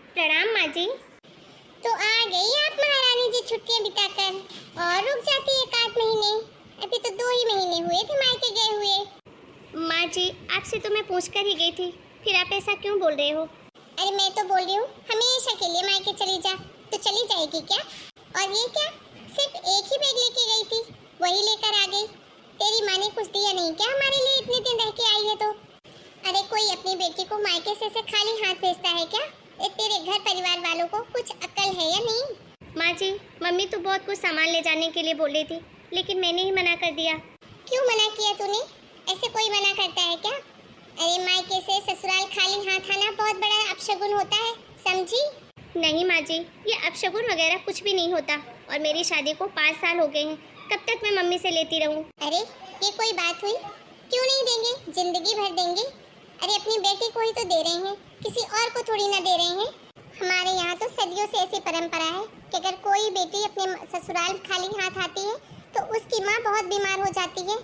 प्रणाम माँ जी। तो आ गई आप महारानी जी छुट्टियां बिताकर, और रुक जाती एक आध महीने। अभी तो 2 ही महीने हुए थे मायके गए हुए। माँ जी, आपसे तो मैं पूछ कर ही गई थी, फिर आप ऐसा क्यों बोल रहे हो? अरे मैं तो बोल रही हूँ हमेशा के लिए मायके चली जा, तो चली जाएगी क्या? और ये क्या, सिर्फ एक ही बैग लेके गई थी, वही लेकर आ गई। तेरी माँ ने कुछ दिया नहीं क्या हमारे लिए, इतने दिन रह के आई है तो? अरे कोई अपनी बेटी को मायके से खाली हाथ भेजता है क्या? तेरे घर परिवार वालों को कुछ अक्ल है या नहीं? माँ जी, मम्मी तो बहुत कुछ सामान ले जाने के लिए बोल रही थी, लेकिन मैंने ही मना कर दिया। क्यों मना किया तूने? ऐसे कोई मना करता है क्या? अरे मायके से ससुराल खाली हाथ आना बहुत बड़ा अपशगुन होता है, समझी? नहीं माँ जी, ये अपशगुन वगैरह कुछ भी नहीं होता, और मेरी शादी को 5 साल हो गए हैं, कब तक मैं मम्मी से लेती रहूं? अरे ये कोई बात हुई? क्यों नहीं देंगे, जिंदगी भर देंगे। अरे अपनी बेटी को ही तो दे रहे हैं, किसी और को थोड़ी ना दे रहे हैं। हमारे यहाँ तो सदियों से ऐसी परंपरा है कि अगर कोई बेटी अपने ससुराल खाली हाथ आती है तो उसकी माँ बहुत बीमार हो जाती है।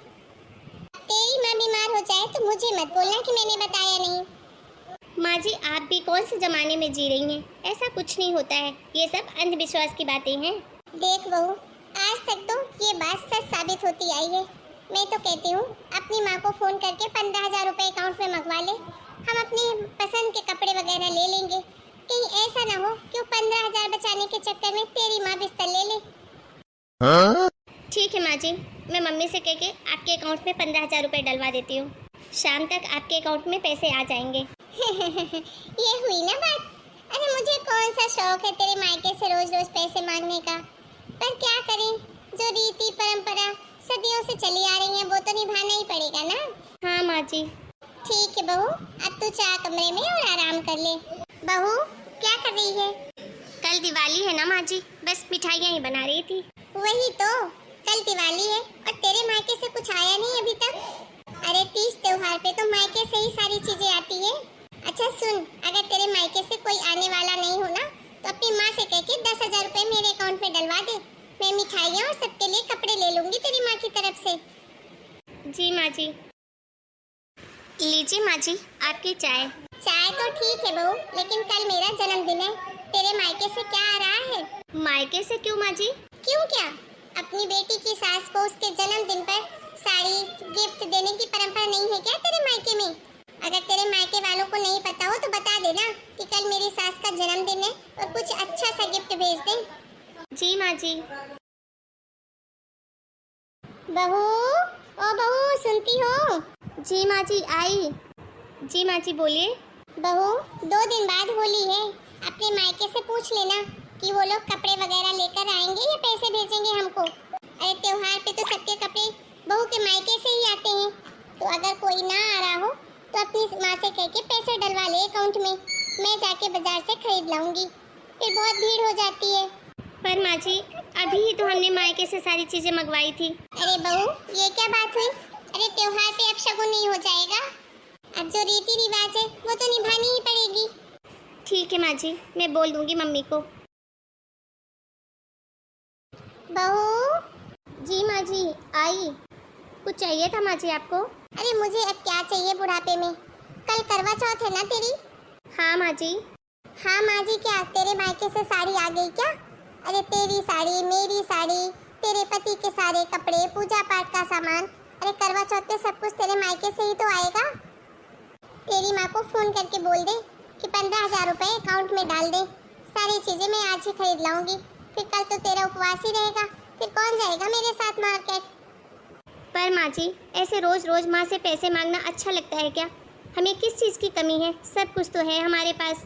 तेरी माँ बीमार हो जाए तो मुझे मत बोलना कि मैंने बताया नहीं। माँ जी, आप भी कौन से जमाने में जी रही हैं? ऐसा कुछ नहीं होता है, ये सब अंधविश्वास की बातें हैं। देख बहू, आज तक तो ये बात सच साबित होती आई है। मैं तो कहती हूँ अपनी माँ को फोन करके 15,000 रुपए अकाउंट में मंगवा ले, हम अपनी पसंद के कपड़े वगैरह ले लेंगे। कहीं ऐसा ना हो कि 15,000 बचाने के चक्कर में तेरी माँ बिस्तर ले ले। हाँ? ठीक है माँ जी, मैं मम्मी से कह के आपके अकाउंट में 15,000 रुपए डलवा देती हूँ। शाम तक आपके अकाउंट में पैसे आ जाएंगे। ये हुई ना बात। अरे मुझे कौन सा शौक है तेरे मायके से रोज रोज पैसे मांगने का, पर क्या करें, जो रीति परंपरा सदियों से चली आ रही है वो तो निभाना ही पड़ेगा ना। हाँ माँ जी। ठीक है बहू, अब तू जा कमरे में और आराम कर ले। बहू क्या कर रही है? कल दिवाली है ना माँ जी, बस मिठाइयाँ ही बना रही थी। वही तो, कल दिवाली है और तेरे मायके से कुछ आया नहीं अभी तक। अरे तीज त्योहार पे तो मायके से ही सारी चीजें आती है। अच्छा सुन, अगर तेरे मायके से कोई आने वाला नहीं हो ना तो अपनी माँ से कह के 10,000 रुपए मेरे अकाउंट में डलवा दे। मैं मिठाइयाँ और सबके लिए कपड़े ले लूंगी तेरी माँ की तरफ से। जी माँ जी। लीजिए माँ जी, आपकी चाय। चाय तो ठीक है बहू, लेकिन कल मेरा जन्मदिन है, तेरे मायके से क्या आ रहा है? मायके से क्यों माँ जी? क्यों क्या? अपनी बेटी की सास को उसके जन्मदिन पर साड़ी गिफ्ट देने की परंपरा नहीं है क्या तेरे मायके में? अगर तेरे मायके वालों को नहीं पता हो तो बता देना कि कल मेरी सास का जन्मदिन है और कुछ अच्छा सा गिफ्ट भेज दे। जी माँ जी। बहू, ओ बहू सुनती हो? जी माँ जी, आई। जी माँ जी बोलिए। बहू, 2 दिन बाद होली है, अपने मायके से पूछ लेना कि वो लोग कपड़े वगैरह लेकर आएंगे या पैसे भेजेंगे हमको। अरे त्योहार पे तो सबके कपड़े बहू के मायके से ही आते हैं, तो अगर कोई ना आ रहा हो तो अपनी माँ से कह के पैसे डलवा ले अकाउंट में, मैं जाके बाजार से खरीद लाऊंगी, फिर बहुत भीड़ हो जाती है। पर माँ जी, अभी ही तो हमने मायके से सारी चीजें मंगवाई थी। अरे बहू, ये क्या बात हुई? अरे त्योहार पे अपशगुन नहीं हो जाएगा, अब जो रीति रिवाज है वो तो निभानी ही पड़ेगी। ठीक है माँ जी, मैं बोल दूंगी मम्मी को। बहू। जी माँ जी, आई। कुछ चाहिए था माँ जी आपको? अरे मुझे अब क्या चाहिए बुढ़ापे में, कल करवा चौथ है ना तेरी? हाँ माँ जी। हाँ माँ जी, क्या तेरे मायके से साड़ी आ गई क्या? अरे तेरी साड़ी, मेरी साड़ी, तेरे पति के सारे कपड़े, पूजा पाठ का सामान, अरे करवा चौथ पे सब कुछ तेरे मायके से ही तो आएगा। तेरी माँ को फोन करके बोल दे कि 15,000 रुपए अकाउंट में डाल दे, सारी चीजें मैं आज ही खरीद लाऊंगी, फिर कल तो तेरा उपवास ही रहेगा, फिर कौन जाएगा मेरे साथ मार्केट? पर माँ जी, ऐसे रोज रोज माँ से पैसे मांगना अच्छा लगता है क्या? हमें किस चीज़ की कमी है, सब कुछ तो है हमारे पास।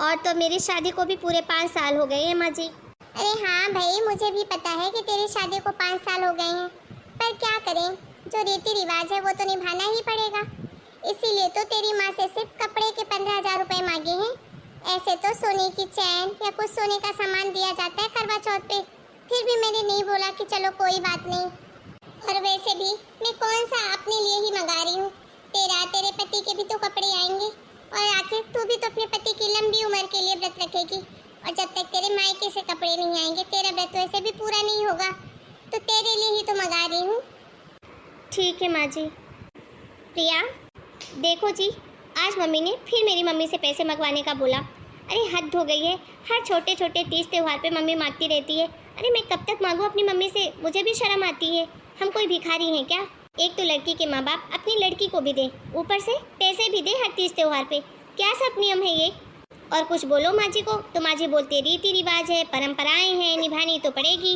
और तो मेरी शादी को भी पूरे 5 साल हो गए हैं माँ जी। अरे हाँ भाई, मुझे भी पता है कि तेरी शादी को 5 साल हो गए हैं, पर क्या करें, जो रीति रिवाज है वो तो निभाना ही पड़ेगा। इसीलिए तो तेरी माँ से सिर्फ कपड़े के 15,000 रुपए मांगे हैं। ऐसे तो सोने की चैन या कुछ सोने का सामान दिया जाता है करवा चौथ पे, फिर भी मैंने नहीं बोला कि चलो कोई बात नहीं। और वैसे भी मैं कौन सा अपने लिए ही मंगा रही हूँ, तेरे पति के भी तो कपड़े आएंगे, और आखिर तू भी तो अपने पति की लंबी उम्र के लिए व्रत रखेगी, और जब तक तेरे मायके से कपड़े नहीं आएंगे तेरा व्रत वैसे भी पूरा नहीं होगा, तो तेरे लिए ही तो मंगा रही हूँ। ठीक है माँ जी। प्रिया, देखो जी, आज मम्मी ने फिर मेरी मम्मी से पैसे मंगवाने का बोला। अरे हद हो गई है, हर छोटे छोटे तीज त्योहार पे मम्मी मांगती रहती है। अरे मैं कब तक मांगूँ अपनी मम्मी से, मुझे भी शर्म आती है। हम कोई भिखारी हैं क्या? एक तो लड़की के माँ बाप अपनी लड़की को भी दे, ऊपर से पैसे भी दे हर तीज त्योहार पे। क्या सब नियम है ये? और कुछ बोलो माँ जी को तो माँ जी बोलते रीति रिवाज है, परंपराएं हैं, निभानी तो पड़ेगी।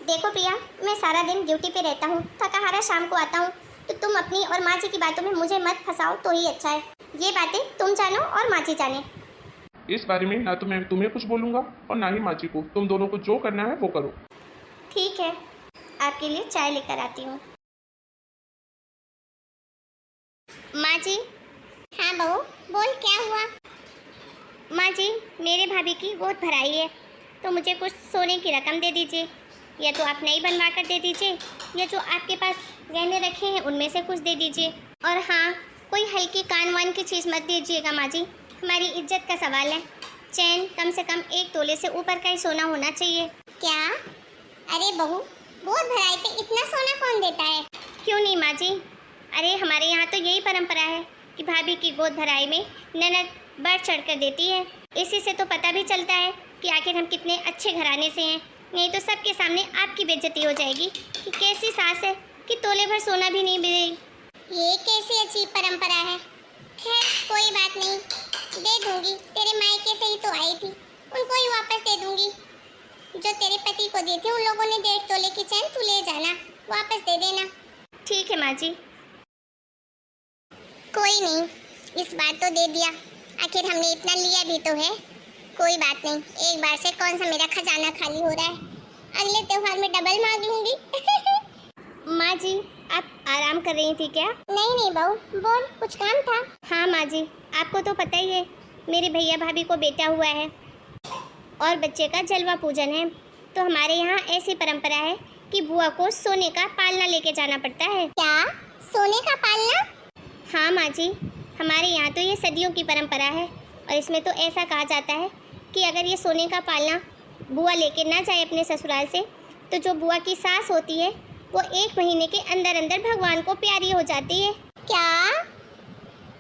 देखो प्रिया, मैं सारा दिन ड्यूटी पे रहता हूँ, थका हारा शाम को आता हूँ, तो तुम अपनी और माँ जी की बातों में मुझे मत फंसाओ तो ही अच्छा है। ये बातें तुम जानो और माँ जी जाने। इस बारे में ना तो मैं तुम्हें कुछ बोलूँगा और ना ही माँ जी को। तुम दोनों को जो करना है वो करो। ठीक है, आपके लिए चाय लेकर आती हूँ। माँ जी। हाँ बहू, बोल क्या हुआ? माँ जी, मेरे भाभी की गोद भराई है, तो मुझे कुछ सोने की रकम दे दीजिए, या तो आप नई बनवा कर दे दीजिए, या जो आपके पास गहने रखे हैं उनमें से कुछ दे दीजिए। और हाँ, कोई हल्की कान वान की चीज़ मत दीजिएगा माँ जी, हमारी इज्जत का सवाल है। चैन कम से कम 1 तोले से ऊपर का ही सोना होना चाहिए। क्या? अरे बहू, गोद भराई पे इतना सोना कौन देता है? क्यों नहीं माँ जी, अरे हमारे यहाँ तो यही परंपरा है कि भाभी की गोद भराई में ननद बढ़ चढ़ कर देती है। इसी से तो पता भी चलता है कि आखिर हम कितने अच्छे घराने से हैं। नहीं तो सबके सामने आपकी बेइज्जती हो जाएगी कि कैसी सास है कि तोले भर सोना भी नहीं मिलेगी। ये कैसी अजीब परंपरा है। खैर कोई बात नहीं, दे दूंगी। तेरे मायके से ही तो आई थी, उनको ही वापस दे दूंगी। जो तेरे पति को दी थी उन लोगों ने 1.5 तोले की चैन तू ले जाना, वापस दे देना। ठीक है माँ जी। कोई नहीं, इस बार तो दे दिया, आखिर हमने इतना लिया भी तो है। कोई बात नहीं, एक बार से कौन सा मेरा खजाना खाली हो रहा है, अगले त्योहार में डबल मांग लूंगी। माँ जी, आप आराम कर रही थी क्या? नहीं नहीं बहू, बोल, कुछ काम था? हाँ माँ जी, आपको तो पता ही है मेरे भैया भाभी को बेटा हुआ है और बच्चे का जलवा पूजन है, तो हमारे यहाँ ऐसी परंपरा है कि बुआ को सोने का पालना लेके जाना पड़ता है। क्या? सोने का पालना? हाँ माँ जी, हमारे यहाँ तो ये सदियों की परंपरा है, और इसमें तो ऐसा कहा जाता है कि अगर ये सोने का पालना बुआ लेके ना जाए अपने ससुराल से, तो जो बुआ की सास होती है वो 1 महीने के अंदर अंदर भगवान को प्यारी हो जाती है। क्या?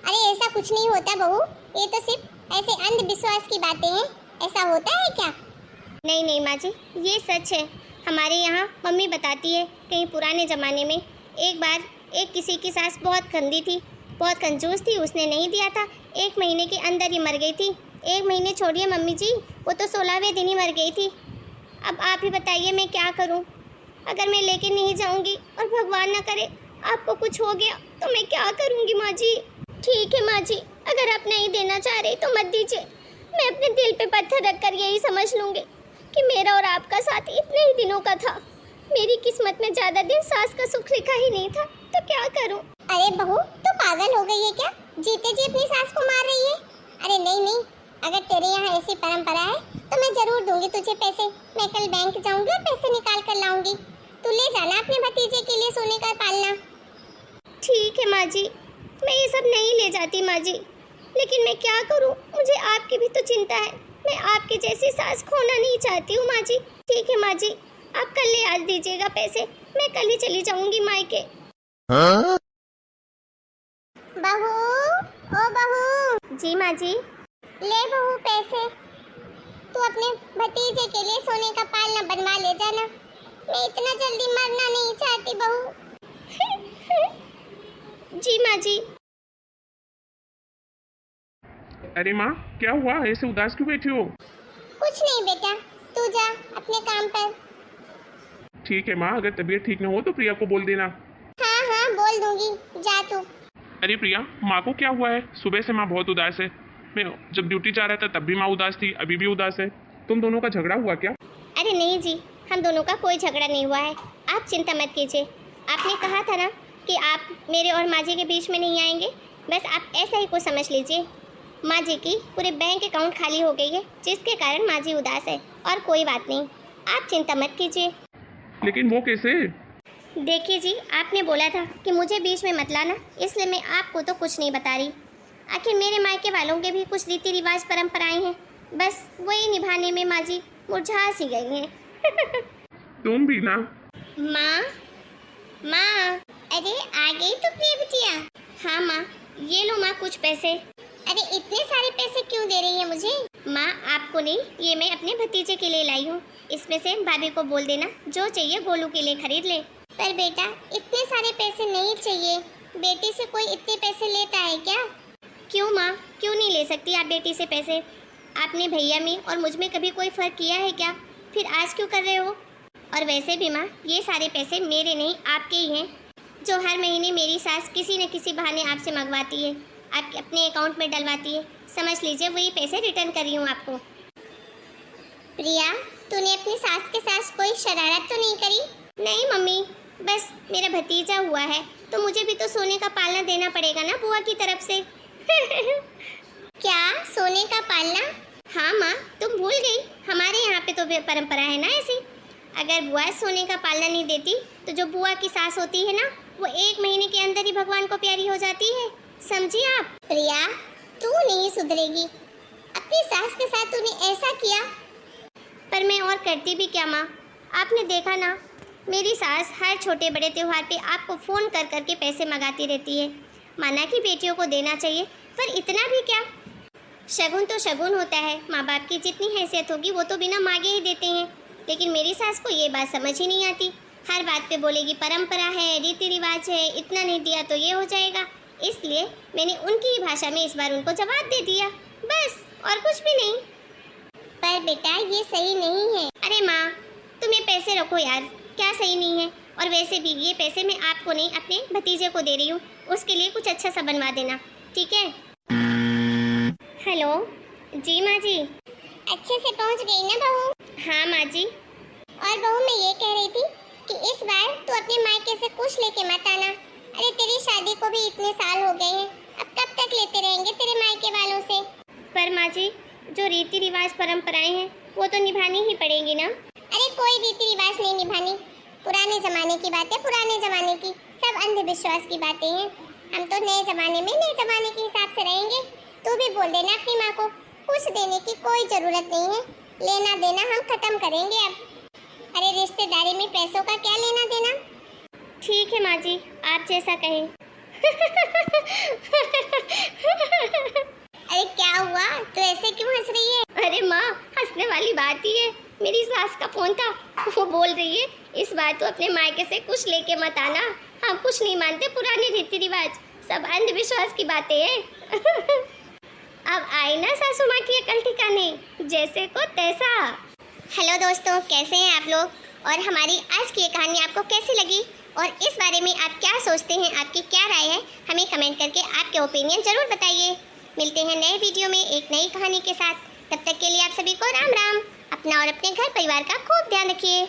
अरे ऐसा कुछ नहीं होता बहू, ये तो सिर्फ ऐसे अंधविश्वास की बातें हैं। ऐसा होता है क्या? नहीं नहीं माँ जी, ये सच है। हमारे यहाँ मम्मी बताती है कहीं पुराने ज़माने में एक बार एक किसी की सास बहुत गंदी थी, बहुत कंजूस थी, उसने नहीं दिया था, 1 महीने के अंदर ही मर गई थी। 1 महीने छोड़िए मम्मी जी, वो तो 16वें दिन ही मर गई थी। अब आप ही बताइए मैं क्या करूं? अगर मैं लेके नहीं जाऊंगी और भगवान ना करे आपको कुछ हो गया तो मैं क्या करूंगी माँ जी? ठीक है माँ जी, अगर आप नहीं देना चाह रहे तो मत दीजिए। मैं अपने दिल पे पत्थर रखकर यही समझ लूंगी कि मेरा और आपका साथ इतने ही दिनों का था। मेरी किस्मत में ज़्यादा दिन सास का सुख लिखा ही नहीं था, तो क्या करूं? अरे बहू, तो पागल हो गई है क्या? जीते जी अपनी सास को मार रही है। अरे नहीं नहीं, अगर तेरे यहाँ ऐसी परंपरा है तो मैं जरूर दूंगी तुझे पैसे। मैं कल बैंक जाऊंगी और पैसे निकाल कर लाऊंगी। तू ले जाना अपने भतीजे के लिए सोने का पालना। ठीक है माँ जी, मैं ये सब नहीं ले जाती माँ जी, लेकिन मैं क्या करूँ, मुझे आपकी भी तो चिंता है। मैं आपकी जैसी सास खोना नहीं चाहती हूँ माँ जी। ठीक है माँ जी, आप कल ले आ दीजिएगा पैसे, मैं कल ही चली जाऊंगी मायके। हाँ? बहू, ओ बहू। जी माँ जी। ले बहू पैसे, तू अपने भतीजे के लिए सोने का पालना बनवा ले जाना। मैं इतना जल्दी मरना नहीं चाहती बहू। जी माँ जी। अरे माँ, क्या हुआ? ऐसे उदास क्यों बैठी हो? कुछ नहीं बेटा, तू जा अपने काम पर। ठीक है माँ, अगर तबीयत ठीक न हो तो प्रिया को बोल देना। हाँ हाँ बोल दूंगी, जा तू। अरे प्रिया, माँ को क्या हुआ है? सुबह से माँ बहुत उदास है। मैं जब ड्यूटी जा रहा था तब भी माँ उदास थी, अभी भी उदास है। तुम दोनों का झगड़ा हुआ क्या? अरे नहीं जी, हम दोनों का कोई झगड़ा नहीं हुआ है, आप चिंता मत कीजिए। आपने कहा था ना कि आप मेरे और माँ जी के बीच में नहीं आएंगे, बस आप ऐसा ही कुछ समझ लीजिए। माँ जी की पूरे बैंक अकाउंट खाली हो गई है, जिसके कारण माँ जी उदास है, और कोई बात नहीं, आप चिंता मत कीजिए। लेकिन वो कैसे? देखिए जी, आपने बोला था कि मुझे बीच में मत लाना, इसलिए मैं आपको तो कुछ नहीं बता रही। आखिर मेरे मायके वालों के भी कुछ रीति रिवाज परंपराएं हैं, बस वही निभाने में माँ जी मुरझा सी गई हैं। तुम भी ना? माँ, माँ, अरे आ गई तो प्रिय बिटिया। हाँ माँ, ये लो माँ कुछ पैसे। अरे इतने सारे पैसे क्यों दे रही है मुझे? माँ आपको नहीं, ये मैं अपने भतीजे के लिए लाई हूँ। इसमें से भाभी को बोल देना जो चाहिए गोलू के लिए खरीद ले। पर बेटा इतने सारे पैसे नहीं चाहिए, बेटी से कोई इतने पैसे लेता है क्या? क्यों माँ, क्यों नहीं ले सकती आप बेटी से पैसे? आपने भैया में और मुझ में कभी कोई फ़र्क किया है क्या? फिर आज क्यों कर रहे हो? और वैसे भी माँ ये सारे पैसे मेरे नहीं आपके ही हैं, जो हर महीने मेरी सास किसी न किसी बहाने आपसे मंगवाती है, आपके अपने अकाउंट में डलवाती है। समझ लीजिए वही पैसे रिटर्न कर रही हूँ आपको। प्रिया तूने अपनी सास के साथ कोई शरारत तो नहीं करी? नहीं मम्मी, बस मेरा भतीजा हुआ है तो मुझे भी तो सोने का पालना देना पड़ेगा ना बुआ की तरफ से। क्या सोने का पालना? हाँ माँ तुम भूल गई, हमारे यहाँ पे तो परंपरा है ना ऐसी। अगर बुआ सोने का पालना नहीं देती तो जो बुआ की सास होती है ना वो 1 महीने के अंदर ही भगवान को प्यारी हो जाती है, समझी आप? प्रिया तू नहीं सुधरेगी, अपनी सास के साथ तूने ऐसा किया। पर मैं और करती भी क्या माँ, आपने देखा ना मेरी सास हर छोटे बड़े त्योहार पे आपको फ़ोन कर करके पैसे मंगाती रहती है। माना कि बेटियों को देना चाहिए, पर इतना भी क्या? शगुन तो शगुन होता है, माँ बाप की जितनी हैसियत होगी वो तो बिना मांगे ही देते हैं। लेकिन मेरी सास को ये बात समझ ही नहीं आती, हर बात पे बोलेगी परंपरा है, रीति रिवाज है, इतना नहीं दिया तो ये हो जाएगा। इसलिए मैंने उनकी ही भाषा में इस बार उनको जवाब दे दिया, बस और कुछ भी नहीं। पर बेटा ये सही नहीं है। अरे माँ तुम्हें पैसे रखो यार, क्या सही नहीं है? और वैसे भी ये पैसे मैं आपको नहीं अपने भतीजे को दे रही हूँ, उसके लिए कुछ अच्छा सा बनवा देना, ठीक है? हेलो जी माँ जी। अच्छे से पहुँच गई ना बहू? हाँ माँ जी। और बहू मैं ये कह रही थी कि इस बार तू अपने मायके से कुछ लेके मत आना। अरे तेरी शादी को भी इतने साल हो गए हैं, अब कब तक लेते रहेंगे तेरे मायके वालों से? पर माँ जी जो रीति रिवाज परंपराएं हैं वो तो निभानी ही पड़ेंगी ना। अरे कोई रीति रिवाज नहीं निभानी, पुराने जमाने की बातें पुराने जमाने की, सब अंधविश्वास की बातें हैं। हम तो नए जमाने में नए जमाने के हिसाब से रहेंगे। तू भी बोल देना अपनी माँ को, कुछ देने की कोई जरूरत नहीं है, लेना देना हम खत्म करेंगे अब। अरे रिश्तेदारी में पैसों का क्या लेना देना? ठीक है माँ जी आप जैसा कहें। अरे क्या हुआ, तू ऐसे क्यों हंस रही है? अरे माँ हंसने वाली बात ही है, मेरी सास का फोन था, वो बोल रही है इस बार तो अपने मायके से कुछ लेके मत आना, हम कुछ नहीं मानते पुराने रीति रिवाज, सब अंधविश्वास की बातें हैं। अब आई ना सासू माँ की अकल ठिकाने, जैसे को तैसा। हेलो दोस्तों, कैसे हैं आप लोग? और हमारी आज की ये कहानी आपको कैसी लगी और इस बारे में आप क्या सोचते हैं, आपकी क्या राय है, हमें कमेंट करके आपके ओपिनियन जरूर बताइए। मिलते हैं नए वीडियो में एक नई कहानी के साथ, तब तक के लिए आप सभी को राम राम। अपना और अपने घर परिवार का खूब ध्यान रखिए।